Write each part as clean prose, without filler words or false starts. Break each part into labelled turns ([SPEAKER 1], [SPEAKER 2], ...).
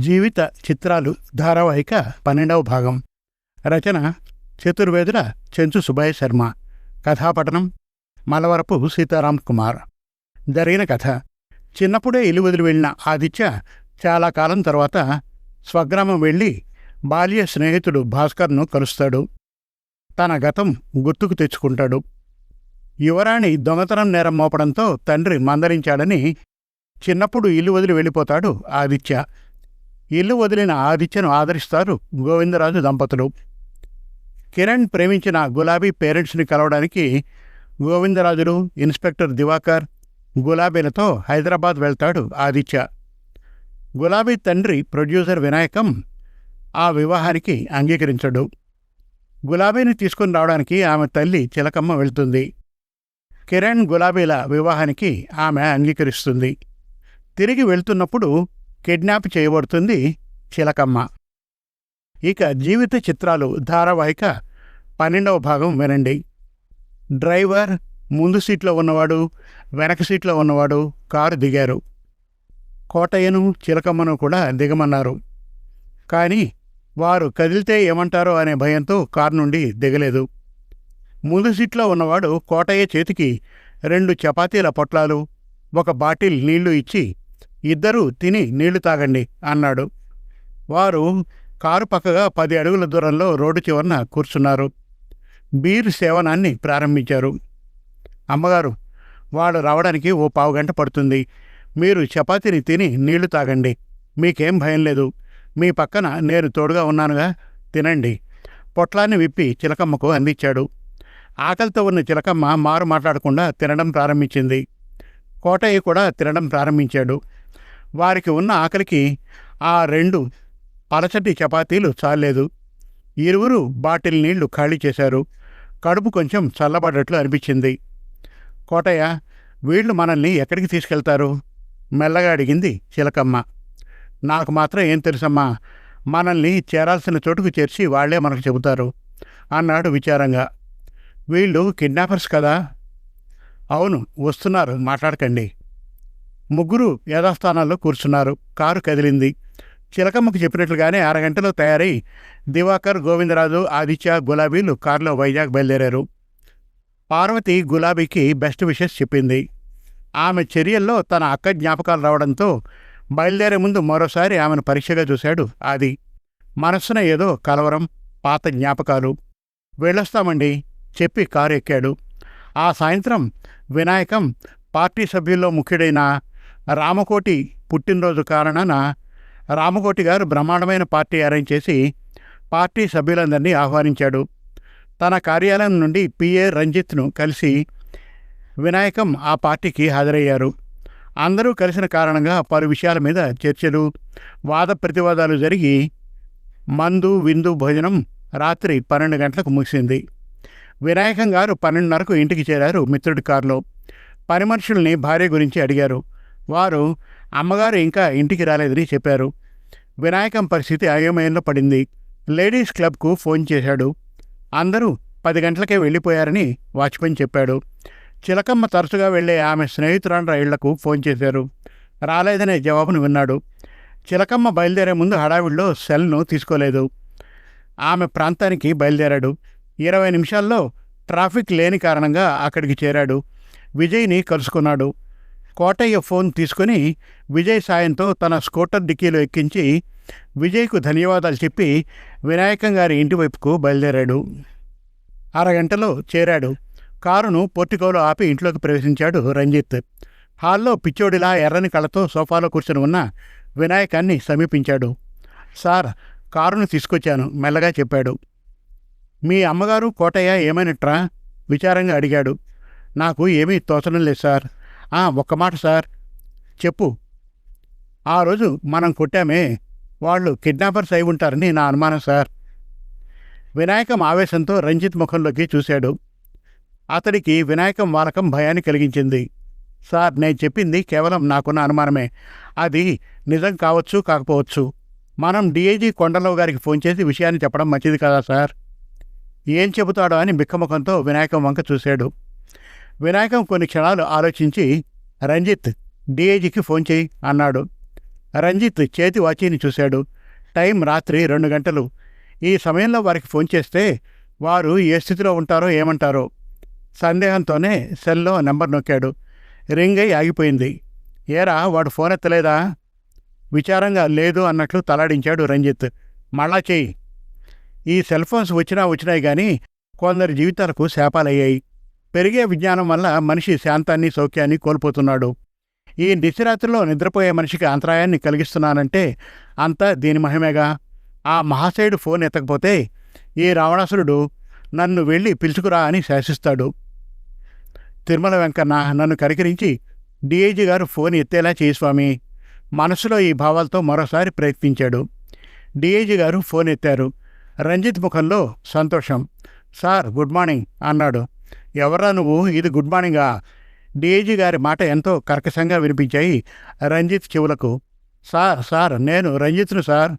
[SPEAKER 1] జీవిత చిత్రాలు ధారావాహిక 12వ భాగం. రచన చతుర్వేదుల చెంచు సుబ్బయ్య శర్మ. కథాపఠనం మలవరపు సీతారాం కుమార్. జరిగిన కథ: చిన్నప్పుడే ఇల్లు వదిలి వెళ్ళిన ఆదిత్య చాలా కాలం తర్వాత స్వగ్రామం వెళ్ళి బాల్య స్నేహితుడు భాస్కర్ను కలుస్తాడు. తన గతం గుర్తుకు తెచ్చుకుంటాడు. యువరాణి దొంగతనం నేరం మోపడంతో తండ్రి మందలించాడని చిన్నప్పుడు ఇల్లు వదిలి వెళ్ళిపోతాడు ఆదిత్య. ఇల్లు వదిలిన ఆదిత్యను ఆదరిస్తారు గోవిందరాజు దంపతులు. కిరణ్ ప్రేమించిన గులాబీ పేరెంట్స్ని కలవడానికి గోవిందరాజులు, ఇన్స్పెక్టర్ దివాకర్, గులాబీలతో హైదరాబాద్ వెళ్తాడు ఆదిత్య. గులాబీ తండ్రి ప్రొడ్యూసర్ వినాయకం ఆ వివాహానికి అంగీకరించడు. గులాబీని తీసుకుని రావడానికి ఆమె తల్లి చిలకమ్మ వెళ్తుంది. కిరణ్ గులాబీల వివాహానికి ఆమె అంగీకరిస్తుంది. తిరిగి వెళ్తున్నప్పుడు కిడ్నాప్ చేయబడుతుంది చిలకమ్మ. ఇక జీవిత చిత్రాలు ధారావాహిక 12వ భాగం వినండి. డ్రైవర్, ముందు సీట్లో ఉన్నవాడు, వెనక సీట్లో ఉన్నవాడు కారు దిగారు. కోటయ్యను, చిలకమ్మను కూడా దిగమన్నారు. కానీ వారు కదిలితే ఏమంటారో అనే భయంతో కారు నుండి దిగలేదు. ముందు సీట్లో ఉన్నవాడు కోటయ్య చేతికి 2 చపాతీల పొట్లాలు, 1 బాటిల్ నీళ్లు ఇచ్చి, ఇద్దరూ తిని నీళ్లు తాగండి అన్నాడు. వారు కారు పక్కగా 10 అడుగుల దూరంలో రోడ్డు చివరన కూర్చున్నారు. బీర్ సేవనాన్ని ప్రారంభించారు. అమ్మగారు, వాడు రావడానికి ఓ 15 గంట పడుతుంది. మీరు చపాతీని తిని నీళ్లు తాగండి. మీకేం భయం లేదు. మీ పక్కన నేను తోడుగా ఉన్నానుగా, తినండి. పొట్లాన్ని విప్పి చిలకమ్మకు అందించాడు. ఆకలితో ఉన్న చిలకమ్మ మారు మాట్లాడకుండా తినడం ప్రారంభించింది. కోటయ్య కూడా తినడం ప్రారంభించాడు. వారికి ఉన్న ఆకలికి ఆ 2 పలచటి చపాతీలు చాలేదు. ఇరువురు బాటిల్ నీళ్లు ఖాళీ చేశారు. కడుపు కొంచెం చల్లబడ్డట్లు అనిపించింది. కోటయ్య, వీళ్ళు మనల్ని ఎక్కడికి తీసుకెళ్తారు? మెల్లగా అడిగింది చిలకమ్మ. నాకు మాత్రం ఏం తెలుసమ్మా, మనల్ని చేరాల్సిన చోటుకు చేర్చి వాళ్లే మనకు చెబుతారు అన్నాడు విచారంగా. వీళ్ళు కిడ్నాపర్స్ కదా? అవును, వస్తున్నారు, మాట్లాడకండి. ముగ్గురు యథాస్థానాల్లో కూర్చున్నారు. కారు కదిలింది. చిలకమ్మకు చెప్పినట్లుగానే 6 గంటలో తయారై దివాకర్, గోవిందరాజు, ఆదిత్య, గులాబీలు కారులో వైజాగ్ బయలుదేరారు. పార్వతి గులాబీకి బెస్ట్ విషెస్ చెప్పింది. ఆమె చర్యల్లో తన అక్క జ్ఞాపకాలు రావడంతో బయలుదేరే ముందు మరోసారి ఆమెను పరీక్షగా చూశాడు ఆది. మనస్సున ఏదో కలవరం, పాత జ్ఞాపకాలు. వెళ్ళొస్తామండి చెప్పి కారు ఎక్కాడు. ఆ సాయంత్రం వినాయకం పార్టీ సభ్యుల్లో ముఖ్యుడైన రామకోటి పుట్టినరోజు కారణాన రామకోటి గారు బ్రహ్మాండమైన పార్టీ అరేంజ్ చేసి పార్టీ సభ్యులందరినీ ఆహ్వానించాడు. తన కార్యాలయం నుండి పిఏ రంజిత్ను కలిసి వినాయకం ఆ పార్టీకి హాజరయ్యారు. అందరూ కలిసిన కారణంగా పలు విషయాల మీద చర్చలు, వాద ప్రతివాదాలు జరిగి మందు, విందు, భోజనం రాత్రి 12 గంటలకు ముగిసింది. వినాయకం గారు 12:30కు ఇంటికి చేరారు మిత్రుడి కారులో. పని మనుషుల్ని భార్య గురించి అడిగారు. వారు అమ్మగారు ఇంకా ఇంటికి రాలేదని చెప్పారు. వినాయకం పరిస్థితి అయోమయంలో పడింది. లేడీస్ క్లబ్కు ఫోన్ చేశాడు. అందరూ 10 గంటలకే వెళ్ళిపోయారని వాచ్మెన్ చెప్పాడు. చిలకమ్మ తరచుగా వెళ్లే ఆమె స్నేహితురాండ్ర ఇళ్లకు ఫోన్ చేశారు. రాలేదనే జవాబును విన్నాడు. చిలకమ్మ బయలుదేరే ముందు హడావిడిలో సెల్ను తీసుకోలేదు. ఆమె ప్రాంతానికి బయలుదేరాడు. 20 నిమిషాల్లో ట్రాఫిక్ లేని కారణంగా అక్కడికి చేరాడు. విజయ్ని కలుసుకున్నాడు. కోటయ్య ఫోన్ తీసుకుని విజయ్ సాయంతో తన స్కూటర్ డిక్కీలో ఎక్కించి విజయ్కు ధన్యవాదాలు చెప్పి వినాయకం గారి ఇంటి వైపుకు బయలుదేరాడు. 6 గంటలో చేరాడు. కారును పోర్టికోలో ఆపి ఇంట్లోకి ప్రవేశించాడు రంజిత్. హాల్లో పిచ్చోడిలా ఎర్రని కళ్ళతో సోఫాలో కూర్చొని ఉన్న వినాయకాన్ని సమీపించాడు. సార్, కారును తీసుకొచ్చాను మెల్లగా చెప్పాడు. మీ అమ్మగారు కోటయ్య ఏమైనట్రా? విచారంగా అడిగాడు. నాకు ఏమీ తోచడం లేదు సార్. ఒక్క మాట సార్. చెప్పు. ఆ రోజు మనం కొట్టామే, వాళ్ళు కిడ్నాపర్స్ అయి ఉంటారని నా అనుమానం సార్. వినాయకం ఆవేశంతో రంజిత్ ముఖంలోకి చూశాడు. అతడికి వినాయకం వాలకం భయాన్ని కలిగించింది. సార్, నేను చెప్పింది కేవలం నాకున్న అనుమానమే. అది నిజం కావచ్చు, కాకపోవచ్చు. మనం డిఐజీ కొండలరావు గారికి ఫోన్ చేసి విషయాన్ని చెప్పడం మంచిది కదా సార్. ఏం చెబుతాడో అని బిక్కముఖంతో వినాయకం వంక చూశాడు. వినాయకం కొన్ని క్షణాలు ఆలోచించి, రంజిత్, డిఐజీకి ఫోన్ చేయి అన్నాడు. రంజిత్ చేతి వాచీని చూశాడు. టైం రాత్రి 2 గంటలు. ఈ సమయంలో వారికి ఫోన్ చేస్తే వారు ఏ స్థితిలో ఉంటారో ఏమంటారో. సందేహంతోనే సెల్లో నెంబర్ నొక్కాడు. రింగ్ అయి ఆగిపోయింది. ఏరా వాడు ఫోన్ ఎత్తలేదా? విచారంగా లేదు అన్నట్లు తలాడించాడు రంజిత్. మళ్ళా చెయ్యి. ఈ సెల్ ఫోన్స్ వచ్చినాయి కానీ కొందరి జీవితాలకు శాపాలయ్యాయి. పెరిగే విజ్ఞానం వల్ల మనిషి శాంతాన్ని సౌఖ్యాన్ని కోల్పోతున్నాడు. ఈ నిశరాత్రిలో నిద్రపోయే మనిషికి అంతరాయాన్ని కలిగిస్తున్నానంటే అంతా దీని మహిమేగా. ఆ మహాశయుడు ఫోన్ ఎత్తకపోతే ఈ రావణాసురుడు నన్ను వెళ్ళి పిలుచుకురా అని శాసిస్తాడు. తిరుమల వెంకన్న నన్ను కరికరించి, డిఐజీ గారు ఫోన్ ఎత్తేలా చేయి స్వామి. మనసులో ఈ భావాలతో మరోసారి ప్రయత్నించాడు. డిఐజీ గారు ఫోన్ ఎత్తారు. రంజిత్ ముఖంలో సంతోషం. సార్ గుడ్ మార్నింగ్ అన్నాడు. ఎవర్రా నువ్వు? ఇది గుడ్ మార్నింగా? డిఐజీ గారి మాట ఎంతో కర్కశంగా వినిపించాయి రంజిత్ చెవులకు. సార్ నేను రంజిత్ను సార్.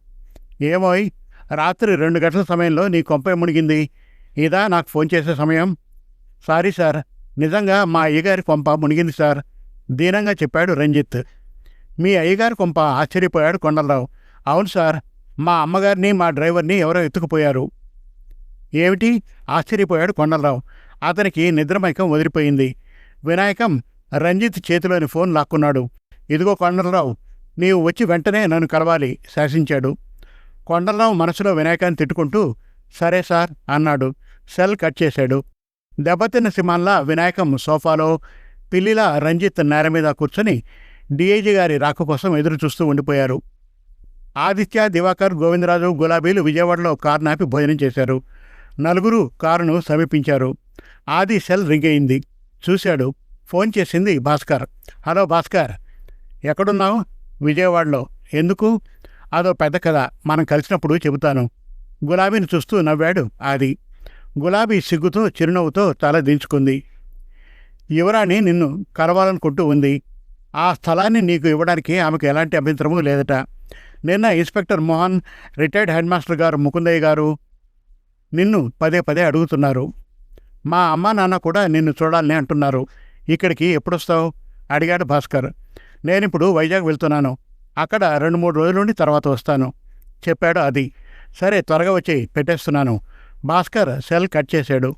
[SPEAKER 1] ఏమోయ్, రాత్రి 2 గంటల సమయంలో నీ కొంప మునిగింది. ఇదా నాకు ఫోన్ చేసే సమయం? సారీ సార్, నిజంగా మా అయ్యగారి కొంప మునిగింది సార్ దీనంగా చెప్పాడు రంజిత్. మీ అయ్యగారి కొంప? ఆశ్చర్యపోయాడు కొండలరావు. అవును సార్, మా అమ్మగారిని మా డ్రైవర్ని ఎవరో ఎత్తుకుపోయారు. ఏమిటి? ఆశ్చర్యపోయాడు కొండలరావు. అతనికి నిద్రమైకం వదిలిపోయింది. వినాయకం రంజిత్ చేతిలోని ఫోన్ లాక్కున్నాడు. ఇదిగో కొండలరావు, నీవు వచ్చి వెంటనే నన్ను కలవాలి శాసించాడు. కొండలరావు మనసులో వినాయకాన్ని తిట్టుకుంటూ సరే సార్ అన్నాడు. సెల్ కట్ చేశాడు. దెబ్బతిన్న సింహంలా వినాయకం సోఫాలో, పిల్లిలా రంజిత్ నేల మీద కూర్చొని డిఐజీ గారి రాక కోసం ఎదురు చూస్తూ ఉండిపోయారు. ఆదిత్య, దివాకర్, గోవిందరాజు, గులాబీలు విజయవాడలో కారు నాపి భోజనం చేశారు. నలుగురు కారును సమీపించారు. ఆది సెల్ రింగ్ అయింది. చూశాడు. ఫోన్ చేసింది భాస్కర్. హలో భాస్కర్, ఎక్కడున్నావు? విజయవాడలో. ఎందుకు? అదో పెద్ద కథ, మనం కలిసినప్పుడు చెబుతాను. గులాబీని చూస్తూ నవ్వాడు ఆది. గులాబీ సిగ్గుతో చిరునవ్వుతో తల దించుకుంది. యువరాణి నిన్ను కలవాలనుకుంటూ ఉంది. ఆ స్థలాన్ని నీకు ఇవ్వడానికి ఆమెకు ఎలాంటి అభ్యంతరమూ లేదట. నిన్న inspector Mohan, retired head master గారు ముకుందయ్య గారు నిన్ను పదే అడుగుతున్నారు. మా అమ్మా నాన్న కూడా నిన్ను చూడాలని అంటున్నారు. ఇక్కడికి ఎప్పుడొస్తావు అడిగాడు భాస్కర్. నేనిప్పుడు వైజాగ్ వెళ్తున్నాను. అక్కడ 2-3 రోజులుండి తర్వాత వస్తాను చెప్పాడు అది. సరే త్వరగా వచ్చి పెట్టేస్తున్నాను. భాస్కర్ సెల్ కట్ చేశాడు.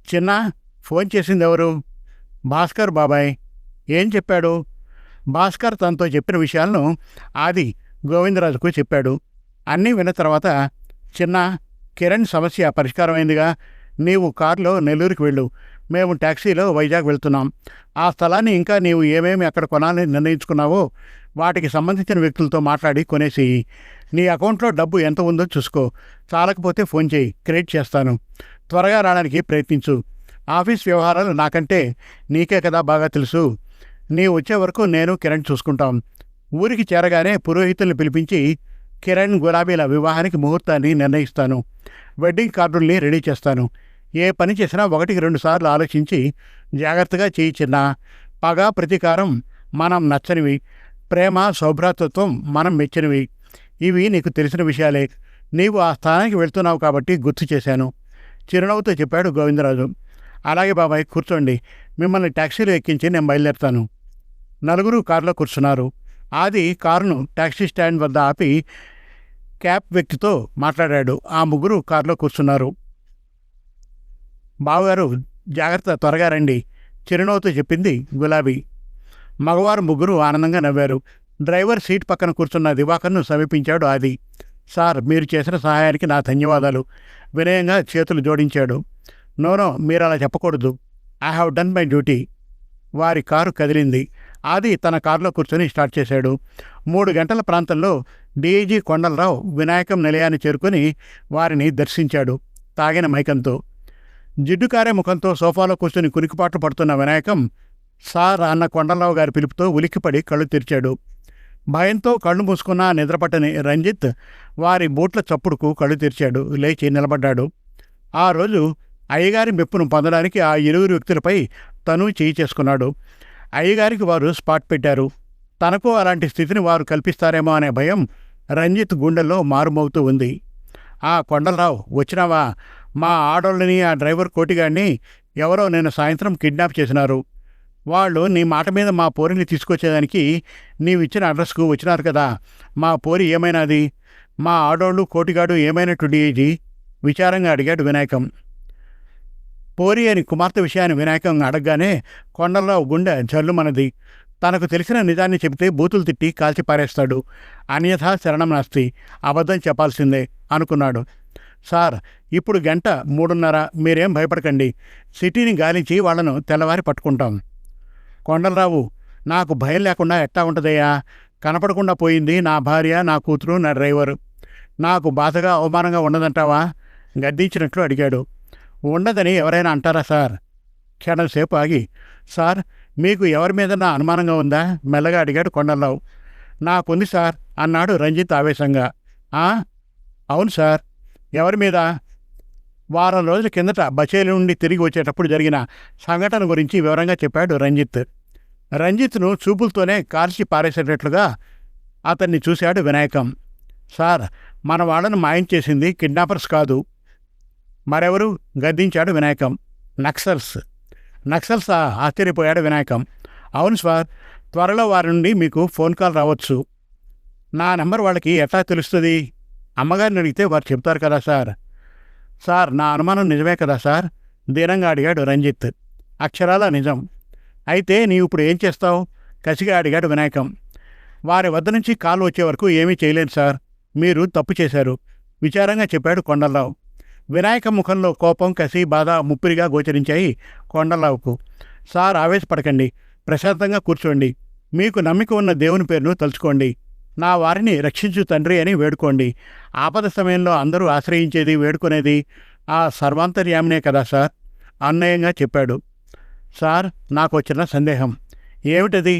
[SPEAKER 1] చిన్న, ఫోన్ చేసింది ఎవరు? భాస్కర్ బాబాయ్. ఏం చెప్పాడు? భాస్కర్ తనతో చెప్పిన విషయాలను ఆది గోవిందరాజుకు చెప్పాడు. అన్నీ విన్న తర్వాత, చిన్న, కిరణ్ సమస్య పరిష్కారమైందిగా. నీవు కారులో నెల్లూరుకి వెళ్ళు, మేము ట్యాక్సీలో వైజాగ్ వెళ్తున్నాం. ఆ స్థలాన్ని ఇంకా నీవు ఏమేమి అక్కడ కొనాలని నిర్ణయించుకున్నావో వాటికి సంబంధించిన వ్యక్తులతో మాట్లాడి కొనేసి నీ అకౌంట్లో డబ్బు ఎంత ఉందో చూసుకో. చాలకపోతే ఫోన్ చేయి, క్రెడిట్ చేస్తాను. త్వరగా రావడానికి ప్రయత్నించు. ఆఫీస్ వ్యవహారాలు నాకంటే నీకే కదా బాగా తెలుసు. నీ వచ్చే వరకు నేను కిరణ్ చూసుకుంటాం. ఊరికి చేరగానే పురోహితుల్ని పిలిపించి కిరణ్, గులాబీల వివాహానికి ముహూర్తాన్ని నిర్ణయిస్తాను. వెడ్డింగ్ కార్డుల్ని రెడీ చేస్తాను. ఏ పని చేసినా 1-2 సార్లు ఆలోచించి జాగ్రత్తగా చేయి చిన్న. పగ, ప్రతీకారం మనం నచ్చనివి. ప్రేమ, సౌభ్రాతృత్వం మనం మెచ్చినవి. ఇవి నీకు తెలిసిన విషయాలే. నీవు ఆ స్థానానికి వెళ్తున్నావు కాబట్టి గుర్తు చేశాను చిరునవ్వుతో చెప్పాడు గోవిందరాజు. అలాగే బాబాయ్, కూర్చోండి. మిమ్మల్ని ట్యాక్సీలో ఎక్కించి నేను బయలుదేరుతాను. నలుగురు కారులో కూర్చున్నారు. ఆది కారును ట్యాక్సీ స్టాండ్ వద్ద ఆపి క్యాబ్ వ్యక్తితో మాట్లాడాడు. ఆ ముగ్గురు కారులో కూర్చున్నారు. బావగారు జాగ్రత్త, త్వరగా రండి చిరునవ్వుతో చెప్పింది గులాబీ. మగవారు ముగ్గురు ఆనందంగా నవ్వారు. డ్రైవర్ సీట్ పక్కన కూర్చున్న దివాకర్ను సమీపించాడు ఆది. సార్, మీరు చేసిన సహాయానికి నా ధన్యవాదాలు వినయంగా చేతులు జోడించాడు. నో, మీరు అలా చెప్పకూడదు. I have done my duty. వారి కారు కదిలింది. ఆది తన కారులో కూర్చొని స్టార్ట్ చేశాడు. 3 గంటల ప్రాంతంలో డిఐజీ కొండలరావు వినాయకం నిలయాన్ని చేరుకొని వారిని దర్శించాడు తాగిన మైకంతో. జిడ్డుకారే ముఖంతో సోఫాలో కూర్చొని కునికిపాట్లు పడుతున్న వినాయకం సార్ అన్న కొండలరావు గారి పిలుపుతో ఉలిక్కిపడి కళ్ళు తెరిచాడు. భయంతో కళ్ళు మూసుకున్న నిద్రపట్టని రంజిత్ వారి బూట్ల చప్పుడుకు కళ్ళు తెరిచాడు. లేచి నిలబడ్డాడు. ఆ రోజు అయ్యగారి మెప్పును పొందడానికి ఆ 2 వ్యక్తులపై తను చేయి చేసుకున్నాడు. అయ్యగారికి వారు స్పాట్ పెట్టారు. తనకు అలాంటి స్థితిని వారు కల్పిస్తారేమో అనే భయం రంజిత్ గుండెల్లో మారుమవుతూ ఉంది. ఆ కొండలరావు, వచ్చినావా? మా ఆడోళ్ళని, ఆ డ్రైవర్ కోటిగాడిని ఎవరో నిన్న సాయంత్రం కిడ్నాప్ చేసినారు. వాళ్ళు నీ మాట మీద మా పోరిని తీసుకొచ్చేదానికి నీవిచ్చిన అడ్రస్కు వచ్చినారు కదా. మా పోరి ఏమైనాది? మా ఆడోళ్ళు కోటిగాడు ఏమైనట్టు డీజీ? విచారంగా అడిగాడు వినాయకం. పోరి అని కుమార్తె విషయాన్ని వినాయకం అడగగానే కొండలరావు గుండె జల్లుమన్నది. తనకు తెలిసిన నిజాన్ని చెబితే బూతులు తిట్టి కాల్చి పారేస్తాడు, అన్యథా శరణం నాస్తి, అబద్ధం చెప్పాల్సిందే అనుకున్నాడు. సార్, ఇప్పుడు 3:30, మీరేం భయపడకండి. సిటీని గాలించి వాళ్లను తెల్లవారి పట్టుకుంటాం. కొండలరావు, నాకు భయం లేకుండా ఎట్టా ఉంటుందయ్యా? కనపడకుండా పోయింది నా భార్య, నా కూతురు, నా డ్రైవరు. నాకు బాధగా అవమానంగా ఉండదంటావా? గద్దించినట్లు అడిగాడు. ఉండదని ఎవరైనా అంటారా సార్? క్షణంసేపు ఆగి, సార్, మీకు ఎవరి మీద నా అనుమానంగా ఉందా? మెల్లగా అడిగాడు కొండలరావు. నాకుంది సార్ అన్నాడు రంజిత్ ఆవేశంగా. అవును సార్, ఎవరి మీద? వారం రోజుల కిందట బచేలి నుండి తిరిగి వచ్చేటప్పుడు జరిగిన సంఘటన గురించి వివరంగా చెప్పాడు రంజిత్. రంజిత్ను చూపులతోనే కాల్చి పారేసేటట్లుగా అతన్ని చూశాడు వినాయకం. సార్, మన వాళ్ళను మాయం చేసింది కిడ్నాపర్స్ కాదు. మరెవరు? గద్దించాడు వినాయకం. నక్సల్సా? ఆశ్చర్యపోయాడు వినాయకం. అవును సార్, త్వరలో వారి నుండి మీకు ఫోన్ కాల్ రావచ్చు. నా నెంబర్ వాళ్ళకి ఎట్లా తెలుస్తుంది? అమ్మగారిని అడిగితే వారు చెప్తారు కదా సార్. సార్, నా అనుమానం నిజమే కదా సార్? దీనంగా అడిగాడు రంజిత్. అక్షరాల నిజం. అయితే నీవు ఇప్పుడు ఏం చేస్తావు? కసిగా అడిగాడు వినాయకం. వారి వద్ద నుంచి కాల్ వచ్చే వరకు ఏమీ చేయలేను సార్. మీరు తప్పు చేశారు, విచారంగా చెప్పాడు కొండలరావు. వినాయకం ముఖంలో కోపం, కసి, బాధ ముప్పిరిగా గోచరించాయి కొండలరావుకు. సార్, ఆవేశపడకండి, ప్రశాంతంగా కూర్చోండి. మీకు నమ్మిక ఉన్న దేవుని పేరును తలుచుకోండి. నా వారిని రక్షించు తండ్రి అని వేడుకోండి. ఆపద సమయంలో అందరూ ఆశ్రయించేది, వేడుకునేది ఆ సర్వాంతర్యామినే కదా సార్, అన్వయంగా చెప్పాడు. సార్, నాకు వచ్చిన సందేహం. ఏమిటది?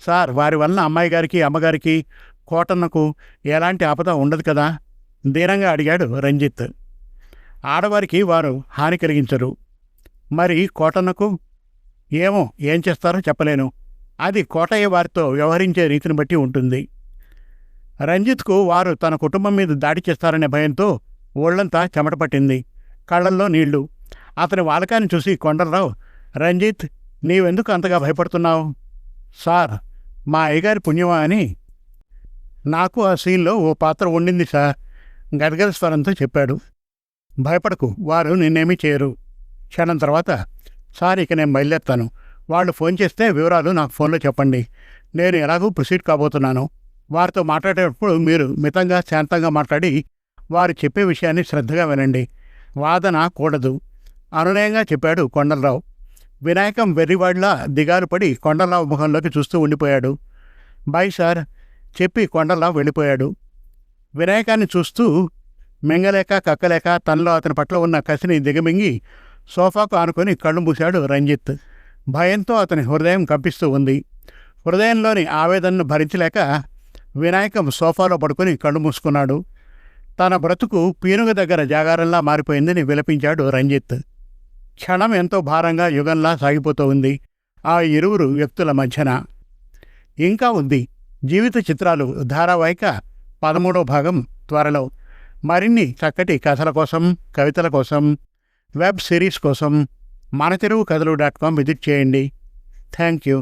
[SPEAKER 1] సార్, వారి వలన అమ్మాయి గారికి, అమ్మగారికి, కోటన్నకు ఎలాంటి ఆపద ఉండదు కదా? దీనంగా అడిగాడు రంజిత్. ఆడవారికి వారు హాని కలిగించరు. మరి కోటన్నకు? ఏమో, ఏం చేస్తారో చెప్పలేను. అది కోటయ్య వారితో వ్యవహరించే రీతిని బట్టి ఉంటుంది. రంజిత్కు వారు తన కుటుంబం మీద దాడి చేస్తారనే భయంతో ఒళ్లంతా చెమట పట్టింది, కళ్ళల్లో నీళ్లు. అతని వాలకాన్ని చూసి కొండలరావు, రంజిత్, నీవెందుకు అంతగా భయపడుతున్నావు? సార్, మా అయ్యగారి పుణ్యమా అని నాకు ఆ సీన్లో ఓ పాత్ర ఉండింది సార్, గద్గద స్వరంతో చెప్పాడు. భయపడకు, వారు నిన్నేమీ చేయరు. క్షణం తర్వాత, సార్, ఇక నేను బయలుదేరుతాను. వాళ్ళు ఫోన్ చేస్తే వివరాలు నాకు ఫోన్లో చెప్పండి. నేను ఎలాగూ ప్రొసీడ్ కాబోతున్నాను. వారితో మాట్లాడేటప్పుడు మీరు మితంగా, శాంతంగా మాట్లాడి వారు చెప్పే విషయాన్ని శ్రద్ధగా వినండి. వాదన కూడదు, అనునయంగా చెప్పాడు కొండలరావు. వినాయకం వెర్రివాడిలా దిగాలు పడి కొండలరావు ముఖంలోకి చూస్తూ ఉండిపోయాడు. బాయ్ సార్ చెప్పి కొండలరావు వెళ్ళిపోయాడు. వినాయకాన్ని చూస్తూ మింగలేక కక్కలేక తనలో అతని పట్ల ఉన్న కసిని దిగమింగి సోఫాకు ఆనుకొని కళ్ళు మూశాడు రంజిత్. భయంతో అతని హృదయం కంపిస్తూ ఉంది. హృదయంలోని ఆవేదనను భరించలేక వినాయకం సోఫాలో పడుకొని కళ్ళు మూసుకున్నాడు. తన బ్రతుకు పీనుగ దగ్గర జాగారంలా మారిపోయిందని విలపించాడు రంజిత్. క్షణం ఎంతో భారంగా యుగంలా సాగిపోతూ ఉంది ఆ ఇరువురు వ్యక్తుల మధ్యన. ఇంకా ఉంది జీవిత చిత్రాలు ధారావాహిక 13వ భాగం త్వరలో. మరిన్ని చక్కటి కథల కోసం, కవితల కోసం, వెబ్ సిరీస్ కోసం మనతెరువుకథలు.com విజిట్ చేయండి. Thank you.